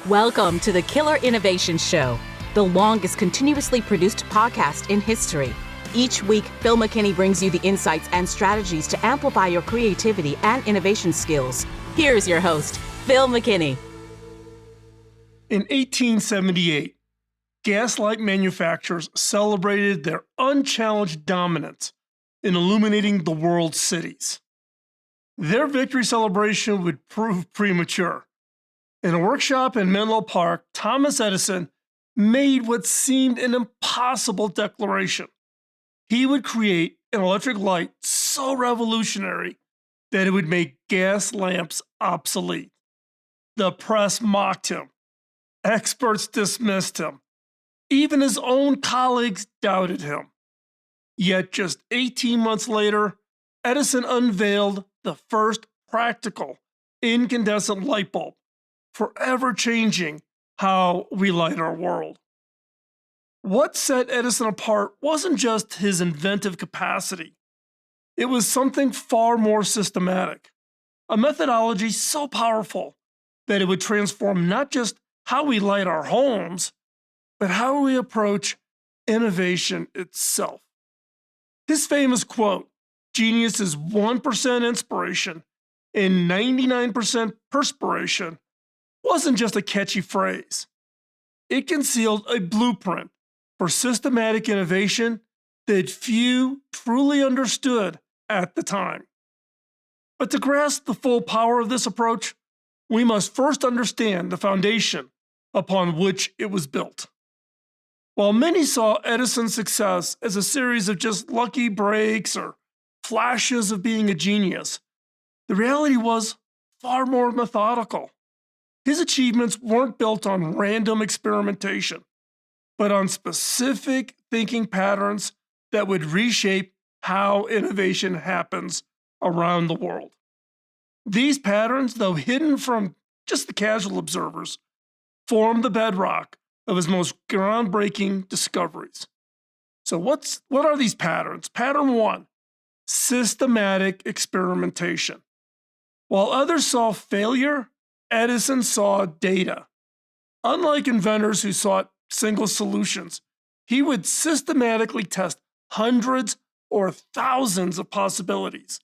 Welcome to the Killer Innovation Show, the longest continuously produced podcast in history. Each week, Phil McKinney brings you the insights and strategies to amplify your creativity and innovation skills. Here's your host, Phil McKinney. In 1878, gaslight manufacturers celebrated their unchallenged dominance in illuminating the world's cities. Their victory celebration would prove premature. In a workshop in Menlo Park, Thomas Edison made what seemed an impossible declaration. He would create an electric light so revolutionary that it would make gas lamps obsolete. The press mocked him. Experts dismissed him. Even his own colleagues doubted him. Yet just 18 months later, Edison unveiled the first practical incandescent light bulb, forever changing how we light our world. What set Edison apart wasn't just his inventive capacity. It was something far more systematic, a methodology so powerful that it would transform not just how we light our homes, but how we approach innovation itself. His famous quote, "Genius is 1% inspiration and 99% perspiration," wasn't just a catchy phrase. It concealed a blueprint for systematic innovation that few truly understood at the time. But to grasp the full power of this approach, we must first understand the foundation upon which it was built. While many saw Edison's success as a series of just lucky breaks or flashes of being a genius, the reality was far more methodical. His achievements weren't built on random experimentation, but on specific thinking patterns that would reshape how innovation happens around the world. These patterns, though hidden from just the casual observers, form the bedrock of his most groundbreaking discoveries. So what are these patterns? Pattern 1, systematic experimentation. While others saw failure, Edison saw data. Unlike inventors who sought single solutions, he would systematically test hundreds or thousands of possibilities.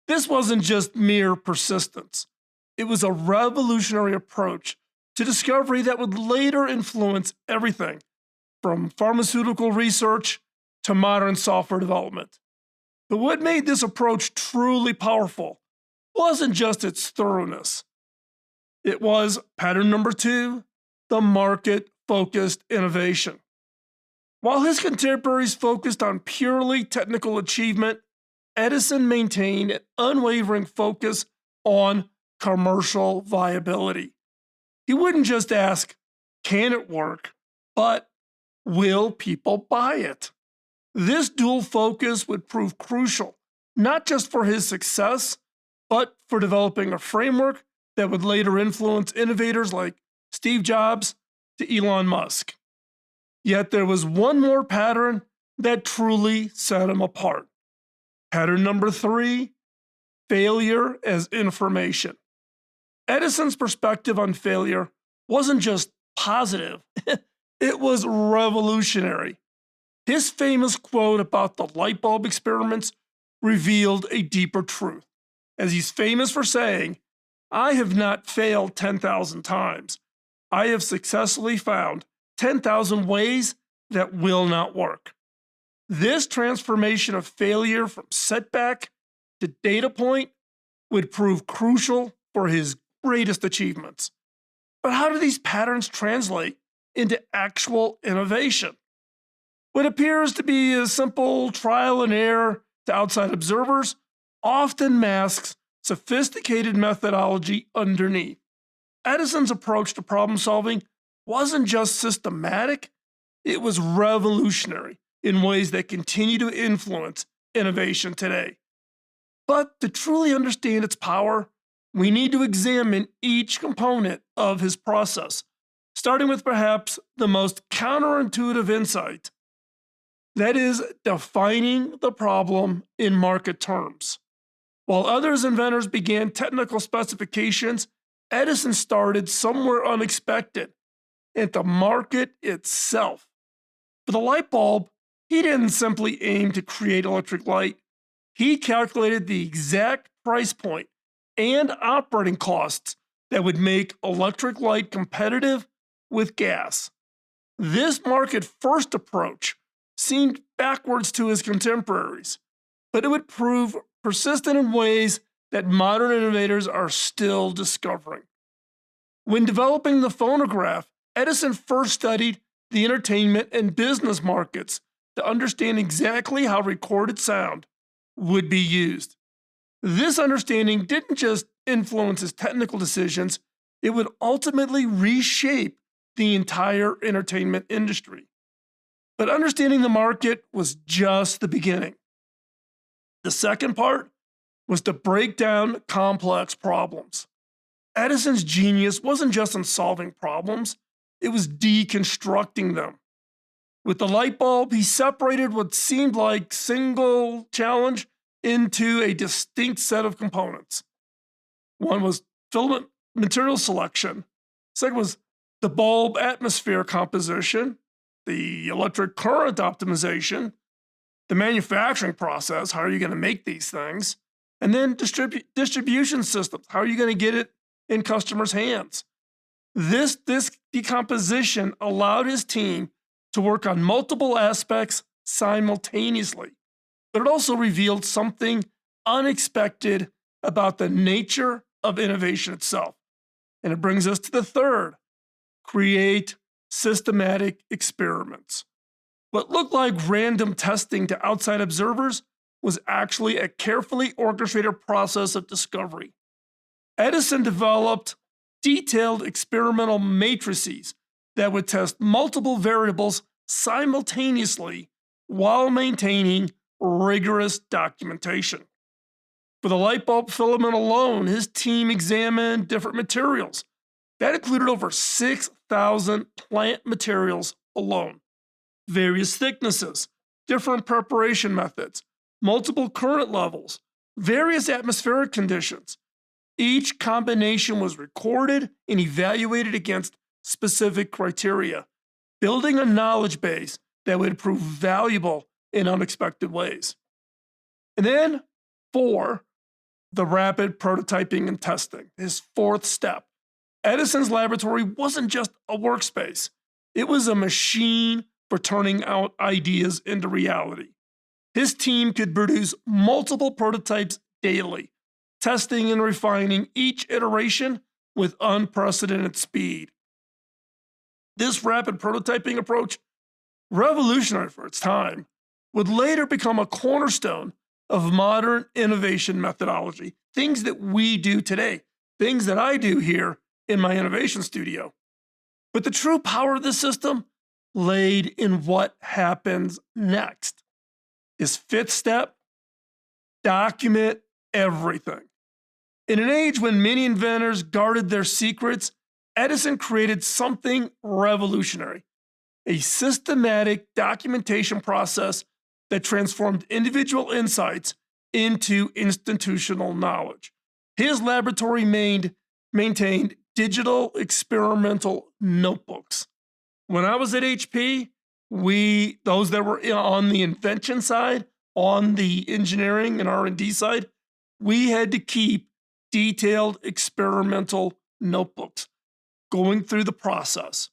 This wasn't just mere persistence. It was a revolutionary approach to discovery that would later influence everything from pharmaceutical research to modern software development. But what made this approach truly powerful wasn't just its thoroughness. It was pattern number 2, the market-focused innovation. While his contemporaries focused on purely technical achievement, Edison maintained an unwavering focus on commercial viability. He wouldn't just ask, can it work, but will people buy it? This dual focus would prove crucial, not just for his success, but for developing a framework that would later influence innovators like Steve Jobs to Elon Musk. Yet there was one more pattern that truly set him apart. Pattern number 3, failure as information. Edison's perspective on failure wasn't just positive, it was revolutionary. His famous quote about the light bulb experiments revealed a deeper truth, as he's famous for saying, "I have not failed 10,000 times. I have successfully found 10,000 ways that will not work." This transformation of failure from setback to data point would prove crucial for his greatest achievements. But how do these patterns translate into actual innovation? What appears to be a simple trial and error to outside observers often masks sophisticated methodology underneath. Edison's approach to problem solving wasn't just systematic, it was revolutionary in ways that continue to influence innovation today. But to truly understand its power, we need to examine each component of his process, starting with perhaps the most counterintuitive insight. That is, defining the problem in market terms. While others inventors began technical specifications Edison started somewhere unexpected, at the market itself. For the light bulb, he didn't simply aim to create electric light, he calculated the exact price point and operating costs that would make electric light competitive with gas. This market first approach seemed backwards to his contemporaries, but it would prove persistent in ways that modern innovators are still discovering. When developing the phonograph, Edison first studied the entertainment and business markets to understand exactly how recorded sound would be used. This understanding didn't just influence his technical decisions, it would ultimately reshape the entire entertainment industry. But understanding the market was just the beginning. The second part was to break down complex problems. Edison's genius wasn't just in solving problems, it was deconstructing them. With the light bulb, he separated what seemed like single challenge into a distinct set of components. One was filament material selection. Second was the bulb atmosphere composition, the electric current optimization, the manufacturing process, how are you going to make these things, and then distribution systems, how are you going to get it in customers' hands. This decomposition allowed his team to work on multiple aspects simultaneously, but it also revealed something unexpected about the nature of innovation itself. And it brings us to the third: create systematic experiments. What looked like random testing to outside observers was actually a carefully orchestrated process of discovery. Edison developed detailed experimental matrices that would test multiple variables simultaneously while maintaining rigorous documentation. For the light bulb filament alone, his team examined different materials. That included over 6,000 plant materials alone, various thicknesses, different preparation methods, multiple current levels, various atmospheric conditions. Each combination was recorded and evaluated against specific criteria, building a knowledge base that would prove valuable in unexpected ways. And then, 4, the rapid prototyping and testing, his fourth step. Edison's laboratory wasn't just a workspace, it was a machine for turning out ideas into reality. His team could produce multiple prototypes daily, testing and refining each iteration with unprecedented speed. This rapid prototyping approach, revolutionary for its time, would later become a cornerstone of modern innovation methodology, things that we do today, things that I do here in my innovation studio. But the true power of this system laid in what happens next. His fifth step: document everything. In an age when many inventors guarded their secrets, Edison created something revolutionary: a systematic documentation process that transformed individual insights into institutional knowledge. His laboratory maintained digital experimental notebooks. When I was at HP, those that were on the invention side, on the engineering and R&D side, we had to keep detailed experimental notebooks going through the process.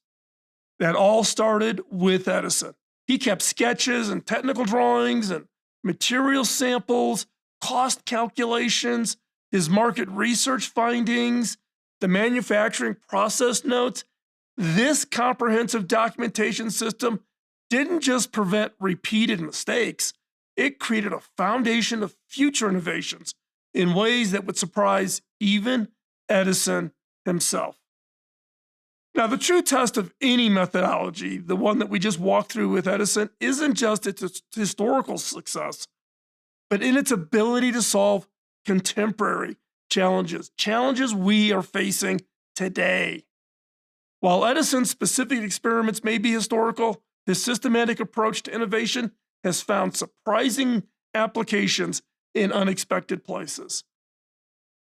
That all started with Edison. He kept sketches and technical drawings and material samples, cost calculations, his market research findings, the manufacturing process notes. This comprehensive documentation system didn't just prevent repeated mistakes, it created a foundation of future innovations in ways that would surprise even Edison himself. Now, the true test of any methodology, the one that we just walked through with Edison, isn't just its historical success, but in its ability to solve contemporary challenges we are facing today. While Edison's specific experiments may be historical, his systematic approach to innovation has found surprising applications in unexpected places.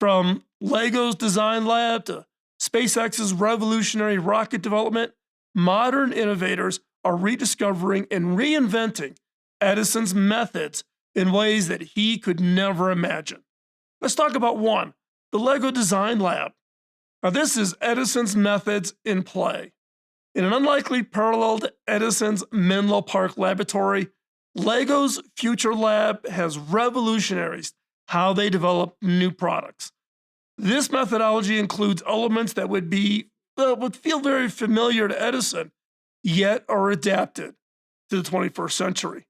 From Lego's design lab to SpaceX's revolutionary rocket development, modern innovators are rediscovering and reinventing Edison's methods in ways that he could never imagine. Let's talk about one, the Lego Design Lab. Now, this is Edison's methods in play. In an unlikely parallel to Edison's Menlo Park laboratory, Lego's Future Lab has revolutionized how they develop new products. This methodology includes elements that would feel very familiar to Edison, yet are adapted to the 21st century,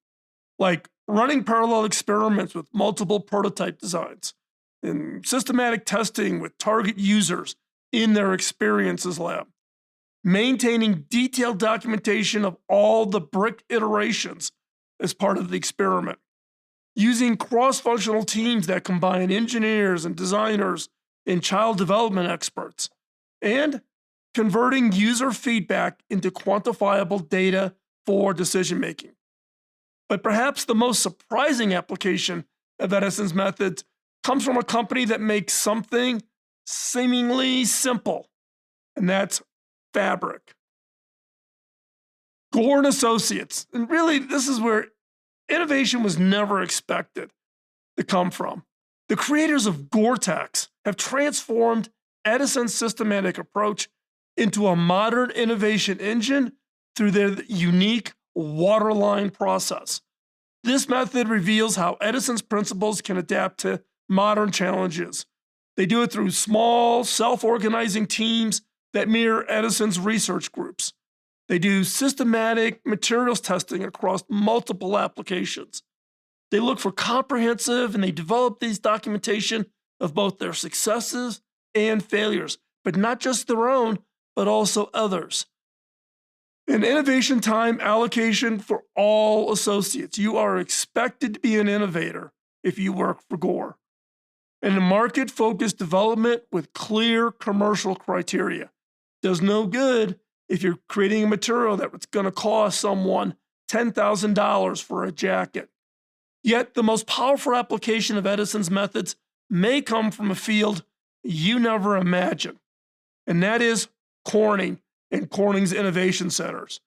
like running parallel experiments with multiple prototype designs and systematic testing with target users in their experiences lab, maintaining detailed documentation of all the brick iterations as part of the experiment, using cross-functional teams that combine engineers and designers and child development experts, and converting user feedback into quantifiable data for decision making. But perhaps the most surprising application of Edison's methods comes from a company that makes something seemingly simple, and that's fabric. Gore and Associates, and really this is where innovation was never expected to come from. The creators of Gore-Tex have transformed Edison's systematic approach into a modern innovation engine through their unique waterline process. This method reveals how Edison's principles can adapt to modern challenges. They do it through small, self-organizing teams that mirror Edison's research groups. They do systematic materials testing across multiple applications. They look for comprehensive and they develop these documentation of both their successes and failures, but not just their own, but also others. An innovation time allocation for all associates. You are expected to be an innovator if you work for Gore. And a market-focused development with clear commercial criteria. Does no good if you're creating a material that's going to cost someone $10,000 for a jacket. Yet the most powerful application of Edison's methods may come from a field you never imagined, and that is Corning and Corning's innovation centers.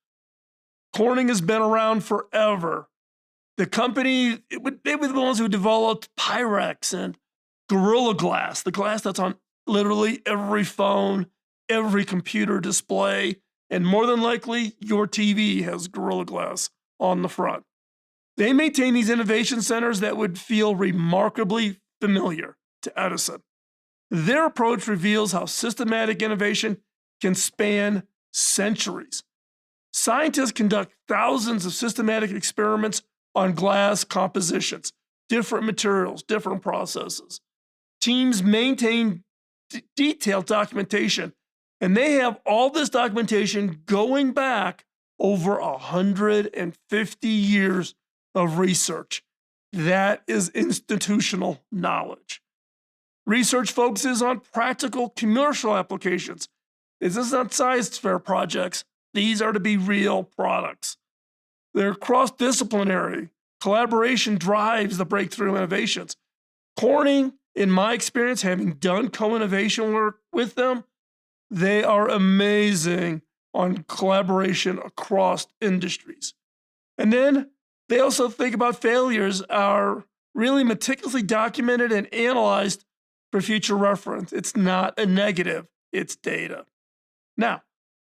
Corning has been around forever. The company, they were the ones who developed Pyrex and Gorilla Glass, the glass that's on literally every phone, every computer display, and more than likely your TV has Gorilla Glass on the front. They maintain these innovation centers that would feel remarkably familiar to Edison. Their approach reveals how systematic innovation can span centuries. Scientists conduct thousands of systematic experiments on glass compositions, different materials, different processes. Teams maintain detailed documentation, and they have all this documentation going back over 150 years of research. That is institutional knowledge. Research focuses on practical commercial applications. This is not science fair projects. These are to be real products. They're cross-disciplinary. Collaboration drives the breakthrough innovations. Corning, in my experience, having done co-innovation work with them, they are amazing on collaboration across industries. And then they also think about failures are really meticulously documented and analyzed for future reference. It's not a negative, it's data. Now,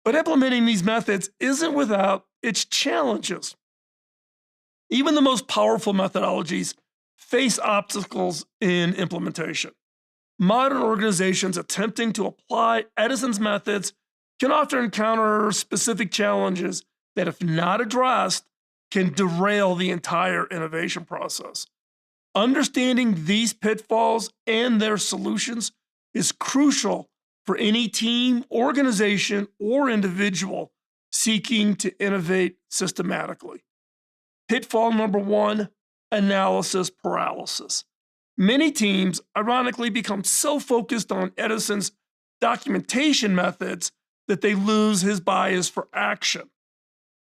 but implementing these methods isn't without its challenges. Even the most powerful methodologies face obstacles in implementation. Modern organizations attempting to apply Edison's methods can often encounter specific challenges that, if not addressed, can derail the entire innovation process. Understanding these pitfalls and their solutions is crucial for any team, organization, or individual seeking to innovate systematically. Pitfall number one, analysis paralysis. Many teams, ironically, become so focused on Edison's documentation methods that they lose his bias for action.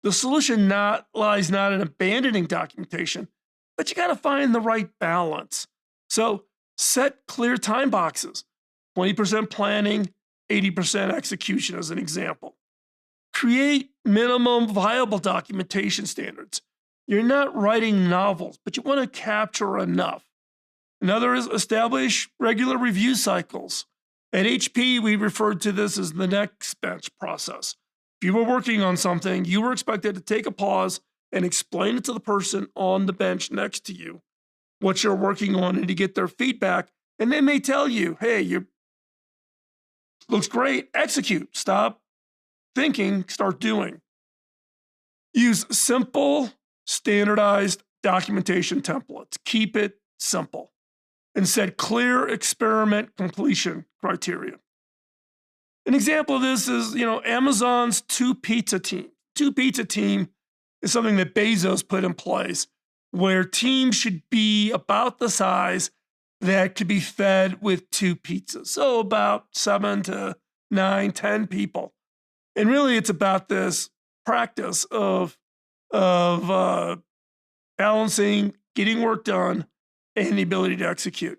The solution lies not in abandoning documentation, but you got to find the right balance. So set clear time boxes, 20% planning, 80% execution as an example. Create minimum viable documentation standards. You're not writing novels, but you want to capture enough. Another is establish regular review cycles. At HP, we referred to this as the next bench process. If you were working on something, you were expected to take a pause and explain it to the person on the bench next to you what you're working on and to get their feedback. And they may tell you, hey, you looks great, execute, stop thinking, start doing. Use simple, standardized documentation templates. Keep it simple. And set clear experiment completion criteria. An example of this is, Amazon's two pizza team. Two pizza team is something that Bezos put in place where teams should be about the size that could be fed with two pizzas. So about 7 to 9, 10 people. And really it's about this practice of balancing, getting work done, and the ability to execute.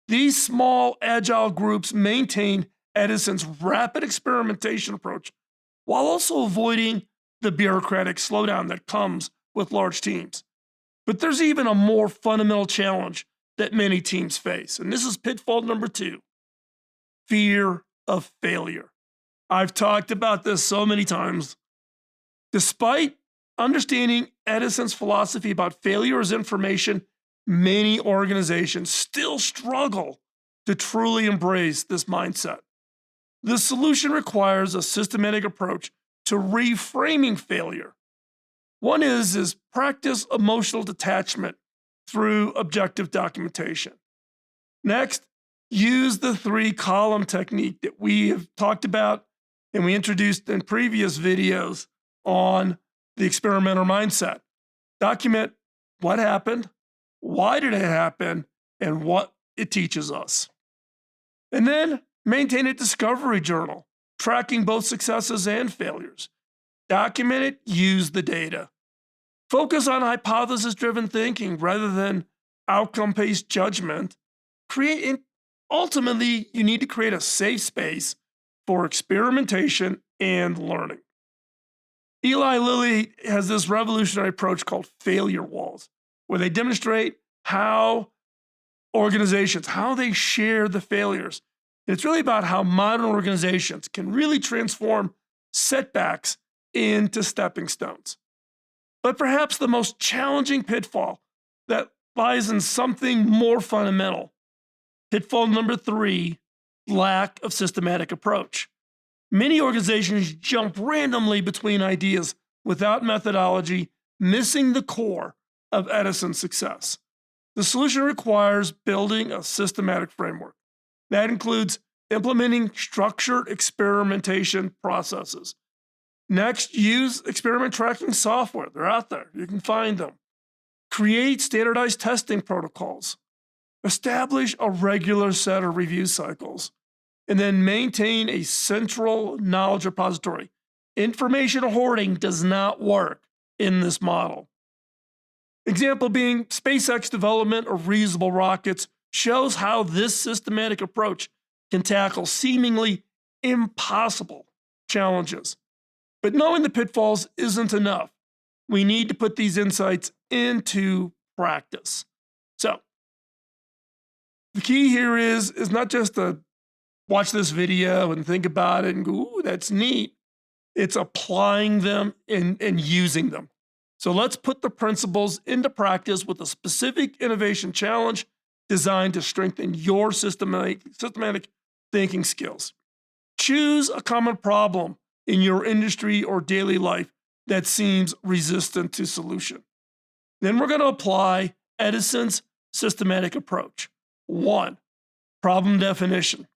These small, agile groups maintain Edison's rapid experimentation approach while also avoiding the bureaucratic slowdown that comes with large teams. But there's even a more fundamental challenge that many teams face, and this is pitfall number 2, fear of failure. I've talked about this so many times. Despite understanding Edison's philosophy about failure as information, many organizations still struggle to truly embrace this mindset. The solution requires a systematic approach to reframing failure. One is practice emotional detachment through objective documentation. Next, use the 3-column technique that we have talked about and we introduced in previous videos on the experimenter mindset. Document what happened, why did it happen, and what it teaches us. And then maintain a discovery journal, tracking both successes and failures. Document it, use the data. Focus on hypothesis-driven thinking rather than outcome-based judgment. Ultimately, you need to create a safe space for experimentation and learning. Eli Lilly has this revolutionary approach called failure walls, where they demonstrate how organizations, how they share the failures. And it's really about how modern organizations can really transform setbacks into stepping stones. But perhaps the most challenging pitfall that lies in something more fundamental. Pitfall number 3, lack of systematic approach. Many organizations jump randomly between ideas without methodology, missing the core of Edison's success. The solution requires building a systematic framework. That includes implementing structured experimentation processes. Next, use experiment tracking software. They're out there. You can find them. Create standardized testing protocols. Establish a regular set of review cycles. And then maintain a central knowledge repository. Information hoarding does not work in this model. Example being SpaceX development of reusable rockets shows how this systematic approach can tackle seemingly impossible challenges. But knowing the pitfalls isn't enough. We need to put these insights into practice. So, the key here is not just to watch this video and think about it and go, ooh, that's neat. It's applying them and using them. So let's put the principles into practice with a specific innovation challenge designed to strengthen your systematic thinking skills. Choose a common problem in your industry or daily life that seems resistant to solution. Then we're going to apply Edison's systematic approach. 1, problem definition.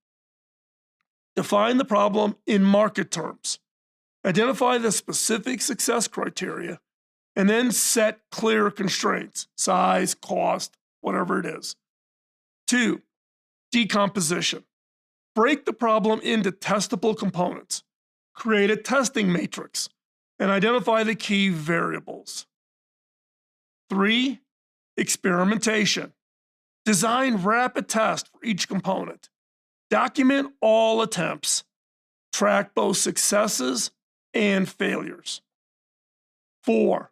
Define the problem in market terms. Identify the specific success criteria, and then set clear constraints, size, cost, whatever it is. 2, decomposition. Break the problem into testable components. Create a testing matrix and identify the key variables. 3, experimentation. Design rapid tests for each component. Document all attempts track both successes and failures. 4,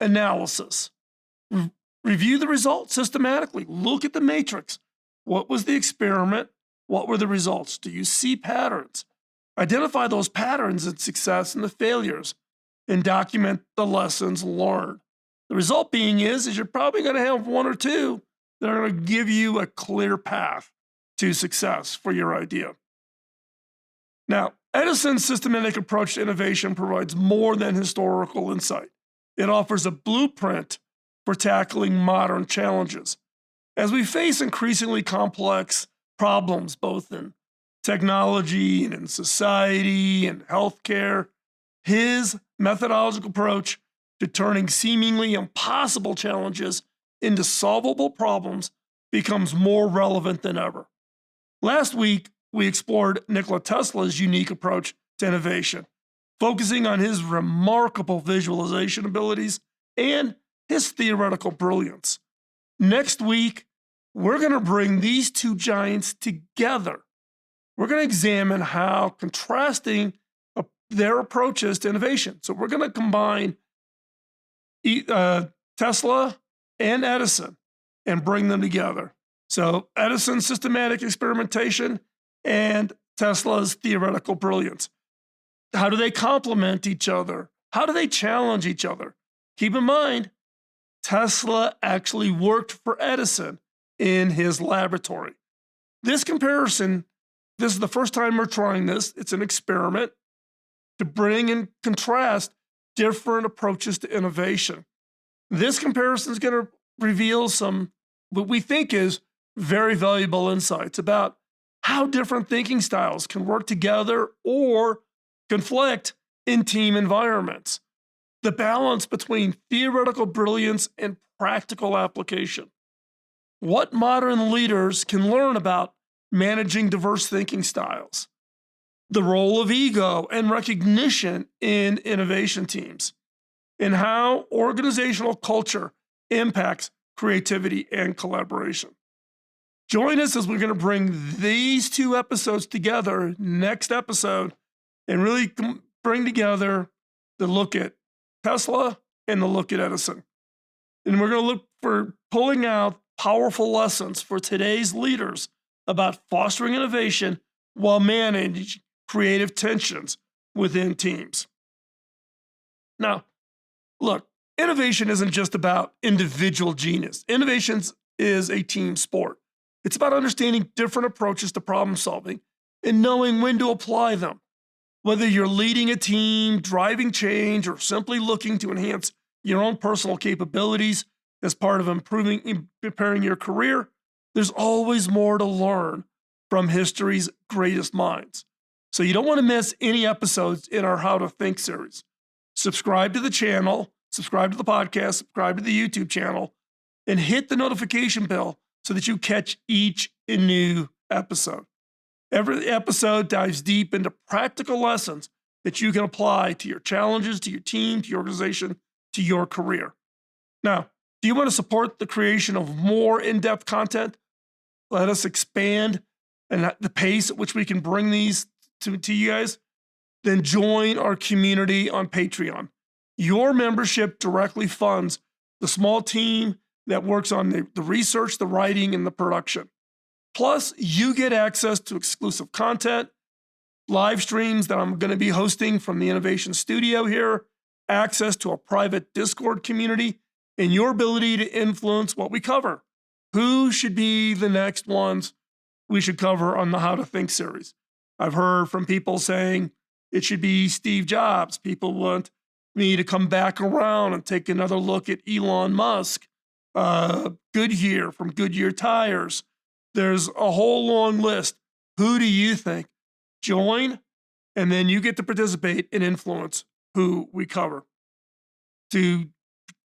analysis. Review the results systematically. Look at the matrix. What was the experiment? What were the results? Do you see patterns? Identify those patterns in success and the failures and document the lessons learned. The result being is you're probably going to have one or two that are going to give you a clear path to success for your idea. Now, Edison's systematic approach to innovation provides more than historical insight. It offers a blueprint for tackling modern challenges. As we face increasingly complex problems, both in technology and in society and healthcare, his methodological approach to turning seemingly impossible challenges into solvable problems becomes more relevant than ever. Last week, we explored Nikola Tesla's unique approach to innovation, focusing on his remarkable visualization abilities and his theoretical brilliance. Next week, we're going to bring these two giants together. We're going to examine how contrasting their approaches to innovation. So we're going to combine Tesla and Edison and bring them together. So Edison's systematic experimentation and Tesla's theoretical brilliance. How do they complement each other? How do they challenge each other? Keep in mind, Tesla actually worked for Edison in his laboratory. This comparison, this is the first time we're trying this. It's an experiment to bring and contrast different approaches to innovation. This comparison is going to reveal some, what we think is very valuable insights about how different thinking styles can work together or conflict in team environments. The balance between theoretical brilliance and practical application. What modern leaders can learn about managing diverse thinking styles. The role of ego and recognition in innovation teams, and how organizational culture impacts creativity and collaboration. Join us as we're going to bring these two episodes together next episode and really bring together the look at Tesla and the look at Edison. And we're going to look for pulling out powerful lessons for today's leaders about fostering innovation while managing creative tensions within teams. Now, look, innovation isn't just about individual genius. Innovation is a team sport. It's about understanding different approaches to problem solving and knowing when to apply them. Whether you're leading a team, driving change, or simply looking to enhance your own personal capabilities as part of improving and preparing your career, there's always more to learn from history's greatest minds. So you don't want to miss any episodes in our How to Think series. Subscribe to the channel, subscribe to the podcast, subscribe to the YouTube channel, and hit the notification bell so that you catch each new episode. Every episode dives deep into practical lessons that you can apply to your challenges, to your team, to your organization, to your career. Now, do you want to support the creation of more in-depth content? Let us expand and the pace at which we can bring these to you guys. Then join our community on Patreon. Your membership directly funds the small team that works on the research, the writing, and the production. Plus, you get access to exclusive content, live streams that I'm going to be hosting from the Innovation Studio here, access to a private Discord community, and your ability to influence what we cover. Who should be the next ones we should cover on the How to Think series? I've heard from people saying it should be Steve Jobs. People want me to come back around and take another look at Elon Musk, Goodyear from Goodyear Tires. There's a whole long list. Who do you think? Join, and then you get to participate and influence who we cover. To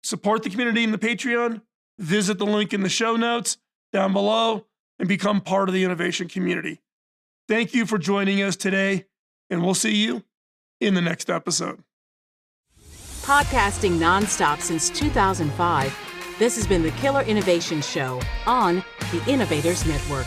support the community in the Patreon, visit the link in the show notes down below and become part of the innovation community. Thank you for joining us today, and we'll see you in the next episode. Podcasting nonstop since 2005, this has been the Killer Innovation Show on the Innovators Network.